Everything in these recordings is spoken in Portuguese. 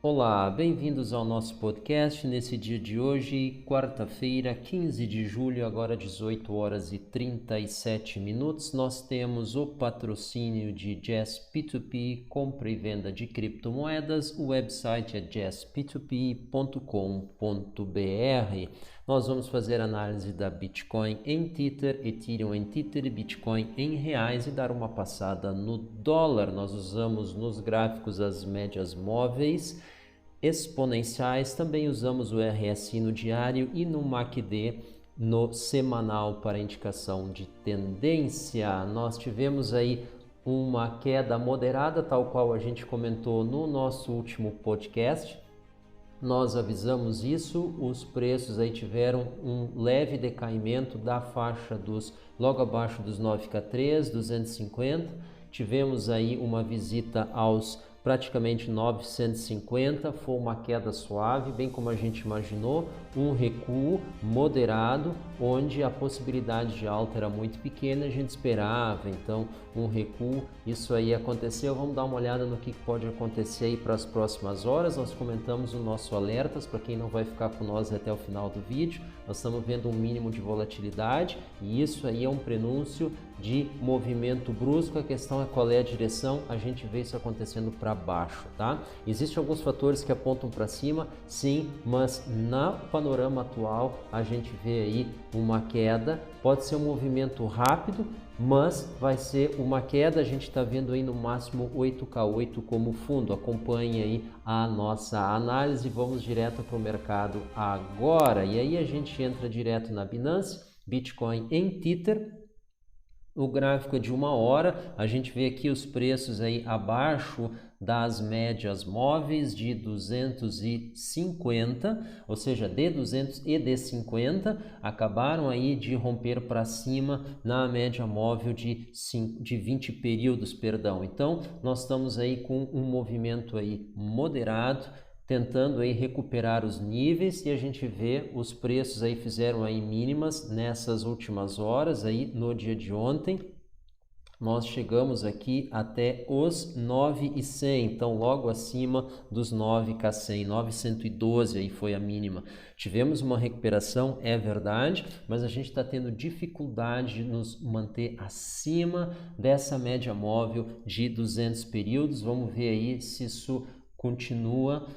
Olá, bem-vindos ao nosso podcast. Nesse dia de hoje, quarta-feira, 15 de julho, agora 18 horas e 37 minutos, nós temos o patrocínio de Jazz P2P, compra e venda de criptomoedas. O website é jazzp2p.com.br. Nós vamos fazer análise da Bitcoin em Tether, Ethereum em Tether e Bitcoin em reais e dar uma passada no dólar. Nós usamos nos gráficos as médias móveis exponenciais, também usamos o RSI no diário e no MACD no semanal para indicação de tendência. Nós tivemos aí uma queda moderada, tal qual a gente comentou no nosso último podcast. Nós avisamos isso, os preços aí tiveram um leve decaimento da faixa dos logo abaixo dos 9K3, 250. Tivemos aí uma visita aos praticamente 950, foi uma queda suave, bem como a gente imaginou, um recuo moderado, onde a possibilidade de alta era muito pequena, a gente esperava, então um recuo, isso aí aconteceu. Vamos dar uma olhada no que pode acontecer aí para as próximas horas. Nós comentamos o nosso alertas, para quem não vai ficar com nós até o final do vídeo, nós estamos vendo um mínimo de volatilidade e isso aí é um prenúncio de movimento brusco. A questão é qual é a direção, a gente vê isso acontecendo para baixo, tá? Existem alguns fatores que apontam para cima, sim, mas no panorama atual a gente vê aí uma queda, pode ser um movimento rápido, mas vai ser uma queda. A gente está vendo aí no máximo 8K8 como fundo. Acompanhe aí a nossa análise, vamos direto para o mercado agora. E aí a gente entra direto na Binance, Bitcoin em Tether. O gráfico é de 1 hora, a gente vê aqui os preços aí abaixo das médias móveis de 250, ou seja, D200 e D50 acabaram aí de romper para cima na média móvel de 20 períodos, perdão. Então, nós estamos aí com um movimento aí moderado, tentando aí recuperar os níveis, e a gente vê os preços aí fizeram aí mínimas nessas últimas horas aí no dia de ontem. Nós chegamos aqui até os 9.100, então logo acima dos 9K100, 9.112 aí foi a mínima. Tivemos uma recuperação, é verdade, mas a gente está tendo dificuldade de nos manter acima dessa média móvel de 200 períodos. Vamos ver aí se isso continua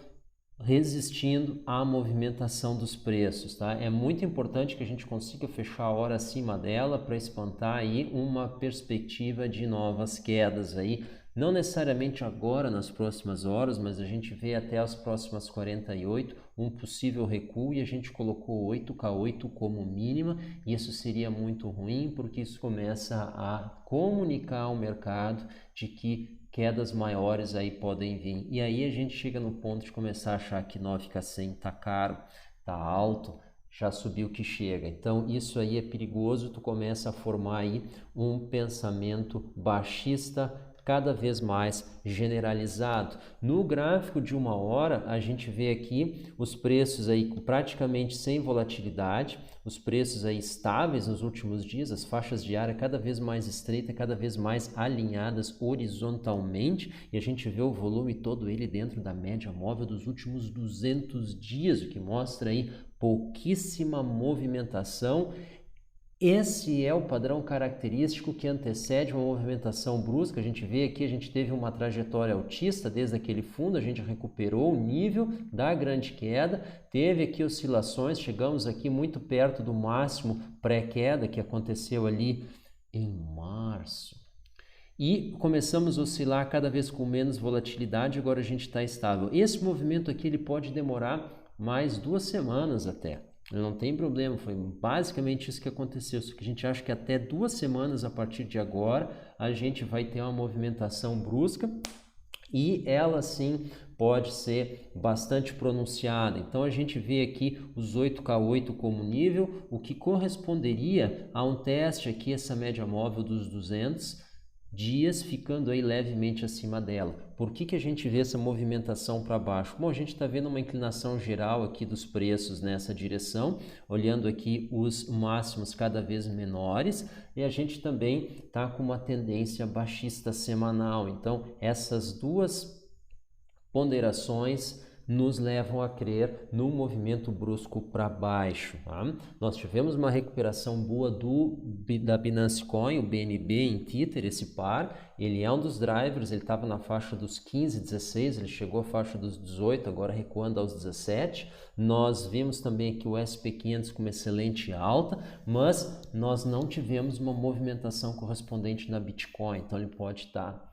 resistindo à movimentação dos preços, tá? É muito importante que a gente consiga fechar a hora acima dela para espantar aí uma perspectiva de novas quedas aí, não necessariamente agora nas próximas horas, mas a gente vê até as próximas 48 um possível recuo, e a gente colocou 8K8 como mínima, e isso seria muito ruim porque isso começa a comunicar ao mercado de que quedas maiores aí podem vir. E aí a gente chega no ponto de começar a achar que 9K100 tá caro, tá alto, já subiu que chega. Então isso aí é perigoso, tu começa a formar aí um pensamento baixista cada vez mais generalizado. No gráfico de 1 hora, a gente vê aqui os preços aí praticamente sem volatilidade, os preços aí estáveis nos últimos dias, as faixas diárias cada vez mais estreitas, cada vez mais alinhadas horizontalmente, e a gente vê o volume todo ele dentro da média móvel dos últimos 200 dias, o que mostra aí pouquíssima movimentação. Esse é o padrão característico que antecede uma movimentação brusca. A gente vê aqui, a gente teve uma trajetória altista desde aquele fundo, a gente recuperou o nível da grande queda, teve aqui oscilações, chegamos aqui muito perto do máximo pré-queda que aconteceu ali em março. E começamos a oscilar cada vez com menos volatilidade, agora a gente está estável. Esse movimento aqui ele pode demorar mais 2 semanas até. Não tem problema, foi basicamente isso que aconteceu, só que a gente acha que até 2 semanas a partir de agora a gente vai ter uma movimentação brusca e ela sim pode ser bastante pronunciada. Então a gente vê aqui os 8K8 como nível, o que corresponderia a um teste aqui, essa média móvel dos 200 dias, ficando aí levemente acima dela. Por que a gente vê essa movimentação para baixo? Bom, a gente está vendo uma inclinação geral aqui dos preços nessa direção, olhando aqui os máximos cada vez menores, e a gente também está com uma tendência baixista semanal. Então essas duas ponderações nos levam a crer no movimento brusco para baixo. Tá? Nós tivemos uma recuperação boa da Binance Coin, o BNB em Tether, esse par. Ele é um dos drivers, ele estava na faixa dos 15, 16, ele chegou à faixa dos 18, agora recuando aos 17. Nós vimos também aqui o SP500 com uma excelente alta, mas nós não tivemos uma movimentação correspondente na Bitcoin, então ele pode estar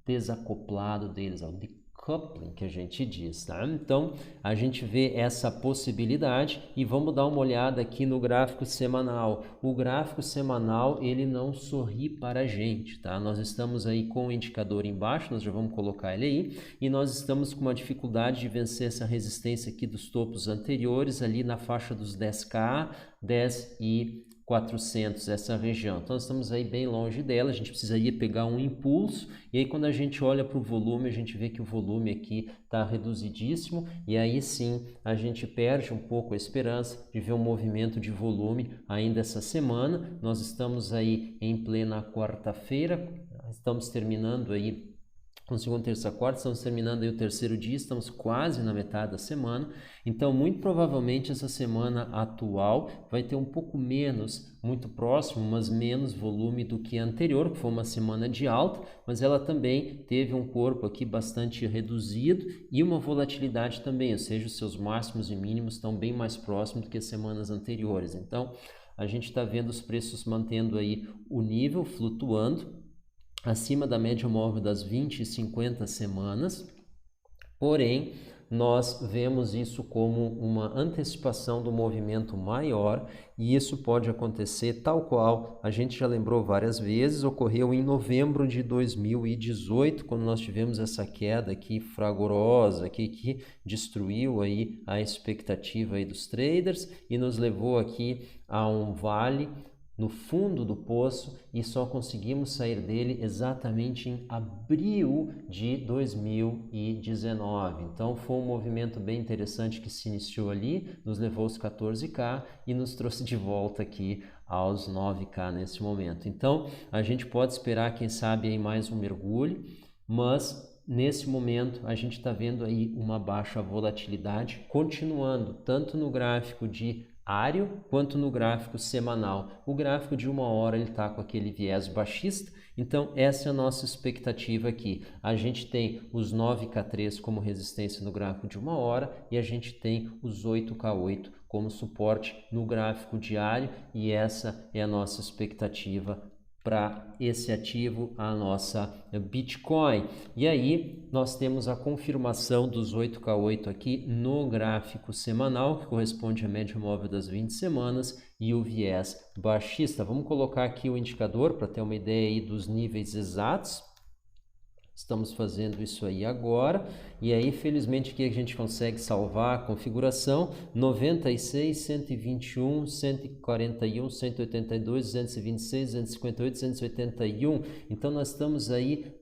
desacoplado deles, o decoupling que a gente diz, tá? Então a gente vê essa possibilidade e vamos dar uma olhada aqui no gráfico semanal. O gráfico semanal ele não sorri para a gente, tá? Nós estamos aí com o indicador embaixo, nós já vamos colocar ele aí, e nós estamos com uma dificuldade de vencer essa resistência aqui dos topos anteriores ali na faixa dos 10K, 10 e 400, essa região. Então, nós estamos aí bem longe dela, a gente precisaria pegar um impulso, e aí quando a gente olha para o volume, a gente vê que o volume aqui está reduzidíssimo, e aí sim a gente perde um pouco a esperança de ver um movimento de volume ainda essa semana. Nós estamos aí em plena quarta-feira, estamos terminando aí com segunda, terça, quarta, estamos terminando aí o terceiro dia, estamos quase na metade da semana, então muito provavelmente essa semana atual vai ter um pouco menos, muito próximo, mas menos volume do que a anterior, que foi uma semana de alta, mas ela também teve um corpo aqui bastante reduzido e uma volatilidade também, ou seja, os seus máximos e mínimos estão bem mais próximos do que as semanas anteriores, então a gente está vendo os preços mantendo aí o nível, flutuando, acima da média móvel das 20 e 50 semanas, porém nós vemos isso como uma antecipação do movimento maior e isso pode acontecer tal qual a gente já lembrou várias vezes, ocorreu em novembro de 2018, quando nós tivemos essa queda aqui fragorosa, aqui, que destruiu aí a expectativa aí dos traders e nos levou aqui a um vale no fundo do poço e só conseguimos sair dele exatamente em abril de 2019. Então foi um movimento bem interessante que se iniciou ali, nos levou aos 14K e nos trouxe de volta aqui aos 9K nesse momento. Então a gente pode esperar, quem sabe, aí mais um mergulho, mas nesse momento a gente está vendo aí uma baixa volatilidade continuando, tanto no gráfico diário quanto no gráfico semanal. O gráfico de 1 hora ele está com aquele viés baixista, então essa é a nossa expectativa aqui. A gente tem os 9K3 como resistência no gráfico de 1 hora e a gente tem os 8K8 como suporte no gráfico diário e essa é a nossa expectativa para esse ativo, a nossa Bitcoin. E aí nós temos a confirmação dos 8K8 aqui no gráfico semanal, que corresponde à média móvel das 20 semanas e o viés baixista. Vamos colocar aqui o indicador para ter uma ideia aí dos níveis exatos. Estamos fazendo isso aí agora, e aí felizmente aqui a gente consegue salvar a configuração 96, 121, 141, 182, 226, 258, 281. Então nós estamos aí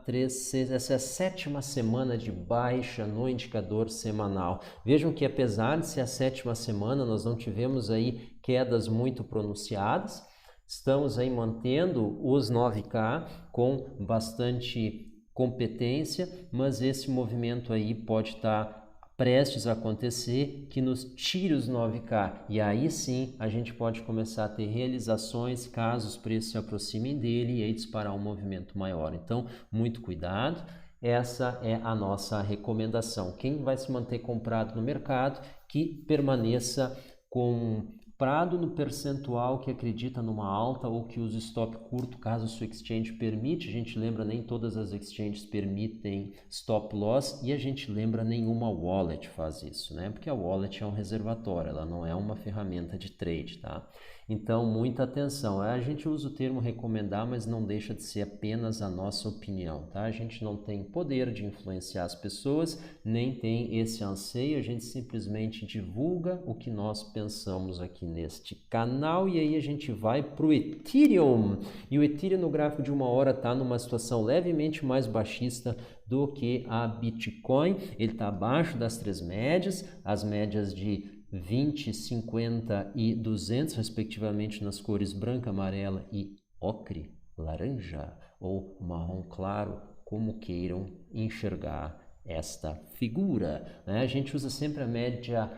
essa é a 7ª semana de baixa no indicador semanal. Vejam que apesar de ser a 7ª semana, nós não tivemos aí quedas muito pronunciadas. Estamos aí mantendo os 9K com bastante competência, mas esse movimento aí pode estar prestes a acontecer que nos tire os 9K e aí sim a gente pode começar a ter realizações caso os preços se aproximem dele e aí disparar um movimento maior. Então, muito cuidado. Essa é a nossa recomendação. Quem vai se manter comprado no mercado, que permaneça comprado no percentual que acredita numa alta ou que use stop curto, caso a sua exchange permite. A gente lembra, nem todas as exchanges permitem stop loss e a gente lembra, nenhuma wallet faz isso, né? Porque a wallet é um reservatório, ela não é uma ferramenta de trade, tá? Então, muita atenção. A gente usa o termo recomendar, mas não deixa de ser apenas a nossa opinião, tá? A gente não tem poder de influenciar as pessoas, nem tem esse anseio, a gente simplesmente divulga o que nós pensamos aqui neste canal e aí a gente vai para o Ethereum. E o Ethereum no gráfico de 1 hora está numa situação levemente mais baixista do que a Bitcoin. Ele está abaixo das 3 médias, as médias de 20, 50 e 200, respectivamente, nas cores branca, amarela e ocre, laranja ou marrom claro, como queiram enxergar esta figura, né? A gente usa sempre a média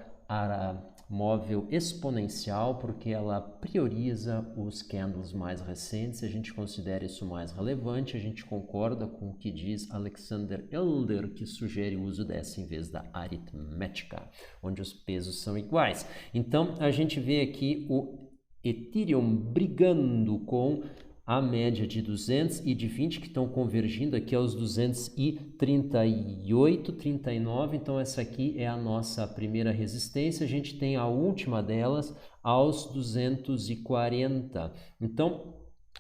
móvel exponencial porque ela prioriza os candles mais recentes, a gente considera isso mais relevante, a gente concorda com o que diz Alexander Elder, que sugere o uso dessa em vez da aritmética, onde os pesos são iguais. Então, a gente vê aqui o Ethereum brigando com a média de 200 e de 20 que estão convergindo aqui aos 238, 39, então essa aqui é a nossa primeira resistência, a gente tem a última delas aos 240, então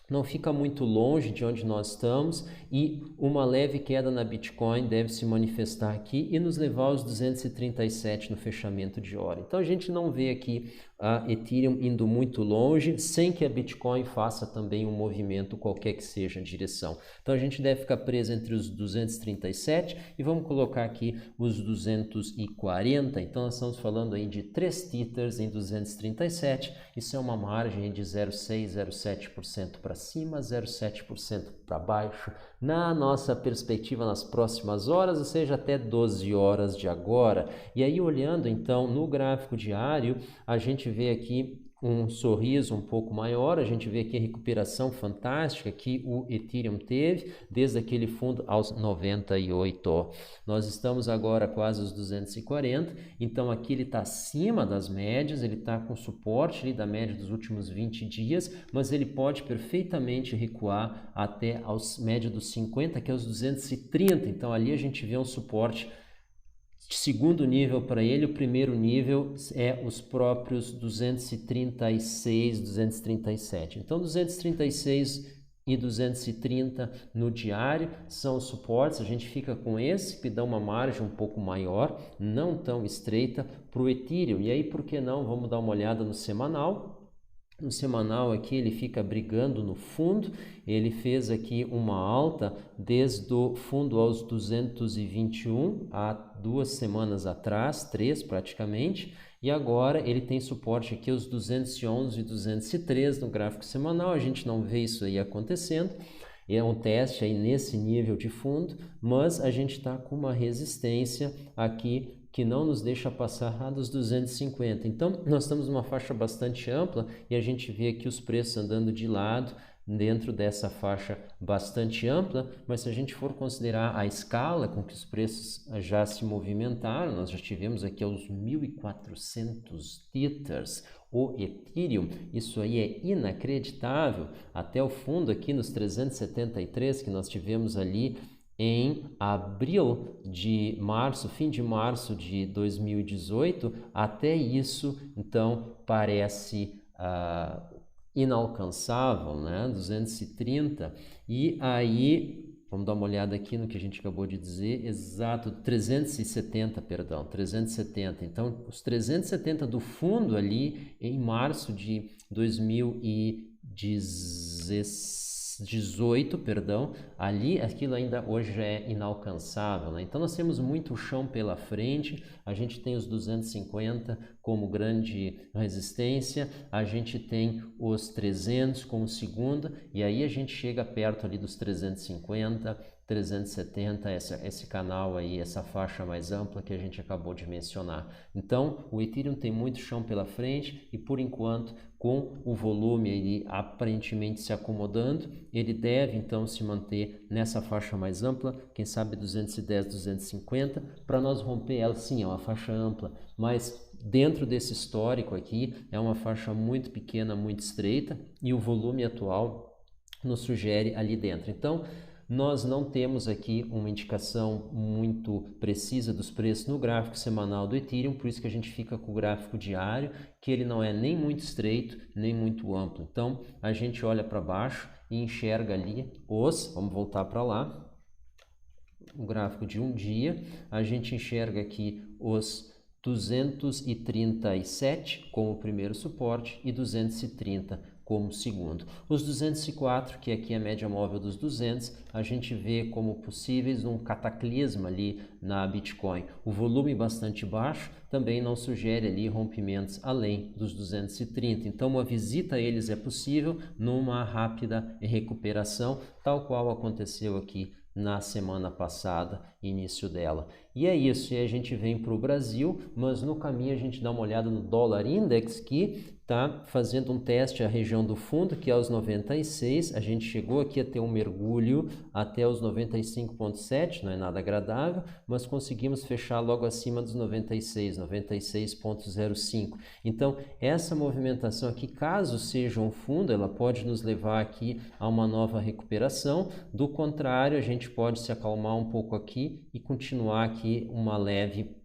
não fica muito longe de onde nós estamos e uma leve queda na Bitcoin deve se manifestar aqui e nos levar aos 237 no fechamento de hora. Então a gente não vê aqui a Ethereum indo muito longe, sem que a Bitcoin faça também um movimento qualquer que seja a direção. Então a gente deve ficar preso entre os 237 e vamos colocar aqui os 240. Então nós estamos falando aí de 3 tethers em 237. Isso é uma margem de 0,6, 0,7% para cima, 0,7% para baixo. Na nossa perspectiva nas próximas horas, ou seja, até 12 horas de agora. E aí olhando então no gráfico diário, a gente vê aqui um sorriso um pouco maior, a gente vê aqui a recuperação fantástica que o Ethereum teve desde aquele fundo aos 98. Nós estamos agora quase aos 240, então aqui ele está acima das médias, ele está com suporte ali da média dos últimos 20 dias, mas ele pode perfeitamente recuar até aos média dos 50, que é os 230, então ali a gente vê um suporte segundo nível para ele, o primeiro nível é os próprios 236, 237. Então, 236 e 230 no diário são os suportes, a gente fica com esse que dá uma margem um pouco maior, não tão estreita para o Ethereum. E aí, por que não? Vamos dar uma olhada no semanal. No semanal aqui ele fica brigando no fundo, ele fez aqui uma alta desde o fundo aos 221 há 2 semanas atrás, 3 praticamente, e agora ele tem suporte aqui aos 211 e 203 no gráfico semanal, a gente não vê isso aí acontecendo. É um teste aí nesse nível de fundo, mas a gente está com uma resistência aqui que não nos deixa passar dos 250. Então, nós estamos numa faixa bastante ampla e a gente vê aqui os preços andando de lado dentro dessa faixa bastante ampla, mas se a gente for considerar a escala com que os preços já se movimentaram, nós já tivemos aqui aos 1.400 tethers, o Ethereum, isso aí é inacreditável, até o fundo aqui nos 373 que nós tivemos ali em abril de março, fim de março de 2018, até isso, então, parece inalcançável, né? 230, e aí, vamos dar uma olhada aqui no que a gente acabou de dizer, exato, 370, perdão, 370, então, os 370 do fundo ali, em março de 2018, perdão, ali aquilo ainda hoje já é inalcançável, né? Então nós temos muito chão pela frente, a gente tem os 250 como grande resistência, a gente tem os 300 como segunda, e aí a gente chega perto ali dos 350, 370, esse canal aí, essa faixa mais ampla que a gente acabou de mencionar. Então, o Ethereum tem muito chão pela frente e, por enquanto, com o volume aí aparentemente se acomodando, ele deve então se manter nessa faixa mais ampla, quem sabe 210, 250, para nós romper ela. Sim, é uma faixa ampla, mas dentro desse histórico aqui é uma faixa muito pequena, muito estreita, e o volume atual nos sugere ali dentro. Então, nós não temos aqui uma indicação muito precisa dos preços no gráfico semanal do Ethereum, por isso que a gente fica com o gráfico diário, que ele não é nem muito estreito, nem muito amplo. Então, a gente olha para baixo e enxerga ali vamos voltar para lá, o gráfico de um dia, a gente enxerga aqui os 237 como primeiro suporte e 230 como segundo. Os 204, que aqui é a média móvel dos 200, a gente vê como possíveis um cataclisma ali na Bitcoin. O volume bastante baixo também não sugere ali rompimentos além dos 230. Então, uma visita a eles é possível numa rápida recuperação, tal qual aconteceu aqui na semana passada, início dela. E é isso, e a gente vem para o Brasil, mas no caminho a gente dá uma olhada no dólar index, que está fazendo um teste à região do fundo, que é os 96, a gente chegou aqui a ter um mergulho até os 95,7, não é nada agradável, mas conseguimos fechar logo acima dos 96, 96,05. Então, essa movimentação aqui, caso seja um fundo, ela pode nos levar aqui a uma nova recuperação. Do contrário, a gente pode se acalmar um pouco aqui e continuar aqui uma leve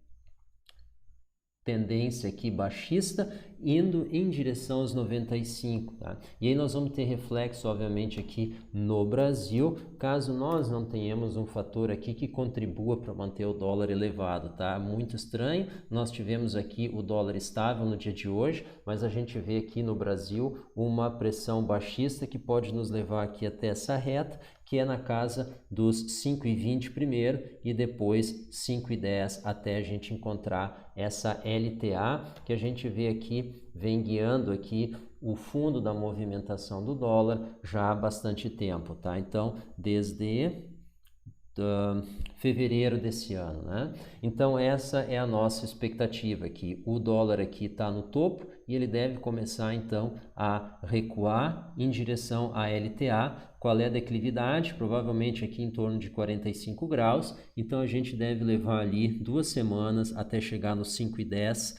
tendência aqui baixista, indo em direção aos 95, tá? E aí nós vamos ter reflexo, obviamente, aqui no Brasil, caso nós não tenhamos um fator aqui que contribua para manter o dólar elevado, tá? Muito estranho, nós tivemos aqui o dólar estável no dia de hoje, mas a gente vê aqui no Brasil uma pressão baixista que pode nos levar aqui até essa reta, que é na casa dos 5,20 primeiro e depois 5,10 até a gente encontrar essa LTA, que a gente vê aqui, vem guiando aqui o fundo da movimentação do dólar já há bastante tempo, tá? Então, desde fevereiro desse ano, né? Então essa é a nossa expectativa aqui. O dólar aqui está no topo e ele deve começar então a recuar em direção à LTA. Qual é a declividade? Provavelmente aqui em torno de 45 graus. Então a gente deve levar ali 2 semanas até chegar nos 5,10.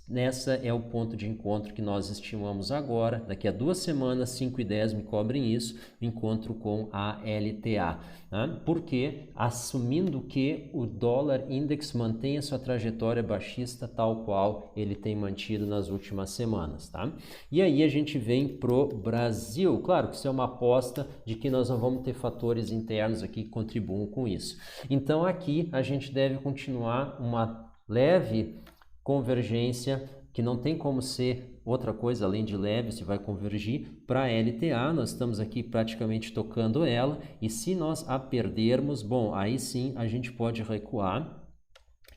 Nessa é o ponto de encontro que nós estimamos agora. Daqui a 2 semanas, 5,10 me cobrem isso, encontro com a LTA. Né? Porque, assumindo que o dólar index mantenha sua trajetória baixista tal qual ele tem mantido nas últimas semanas. Tá? E aí a gente vem pro Brasil. Claro que isso é uma aposta de que nós não vamos ter fatores internos aqui que contribuam com isso. Então aqui a gente deve continuar uma leve convergência, que não tem como ser outra coisa além de leve, se vai convergir para a LTA. Nós estamos aqui praticamente tocando ela, e se nós a perdermos, bom, aí sim a gente pode recuar,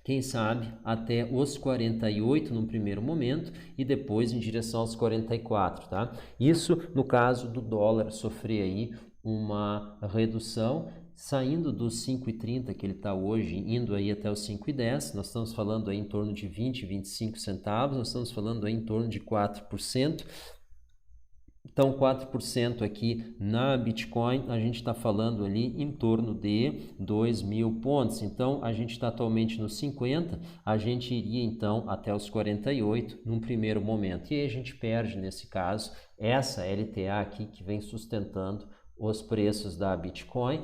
quem sabe até os 48 no primeiro momento e depois em direção aos 44, tá? Isso no caso do dólar sofrer aí uma redução, saindo dos 5,30 que ele está hoje, indo aí até os 5,10, nós estamos falando aí em torno de 20, 25 centavos, nós estamos falando aí em torno de 4%. Então, 4% aqui na Bitcoin, a gente está falando ali em torno de 2.000 pontos. Então, a gente está atualmente nos 50, a gente iria então até os 48 num primeiro momento. E aí a gente perde, nesse caso, essa LTA aqui que vem sustentando os preços da Bitcoin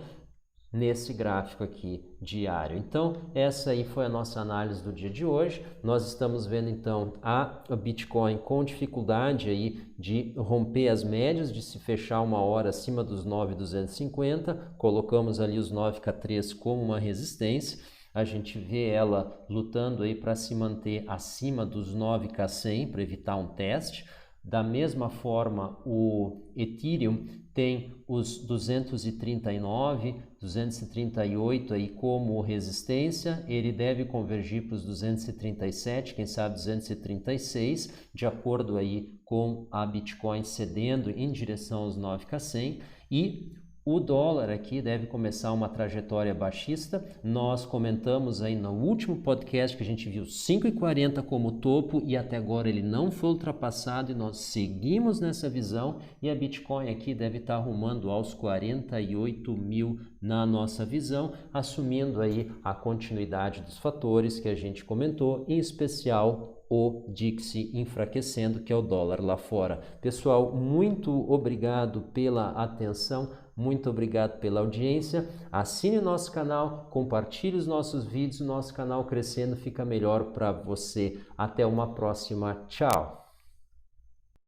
nesse gráfico aqui diário. Então, essa aí foi a nossa análise do dia de hoje. Nós estamos vendo então a Bitcoin com dificuldade aí de romper as médias, de se fechar uma hora acima dos 9.250. Colocamos ali os 9K3 como uma resistência. A gente vê ela lutando aí para se manter acima dos 9K100 para evitar um teste. Da mesma forma, o Ethereum tem os 239, 238 aí como resistência, ele deve convergir para os 237, quem sabe 236, de acordo aí com a Bitcoin cedendo em direção aos 9K100, e o dólar aqui deve começar uma trajetória baixista. Nós comentamos aí no último podcast que a gente viu 5,40 como topo e até agora ele não foi ultrapassado e nós seguimos nessa visão, e a Bitcoin aqui deve estar arrumando aos 48 mil na nossa visão, assumindo aí a continuidade dos fatores que a gente comentou, em especial o DXY enfraquecendo, que é o dólar lá fora. Pessoal, muito obrigado pela atenção. Muito obrigado pela audiência. Assine o nosso canal, compartilhe os nossos vídeos, o nosso canal crescendo fica melhor para você. Até uma próxima. Tchau!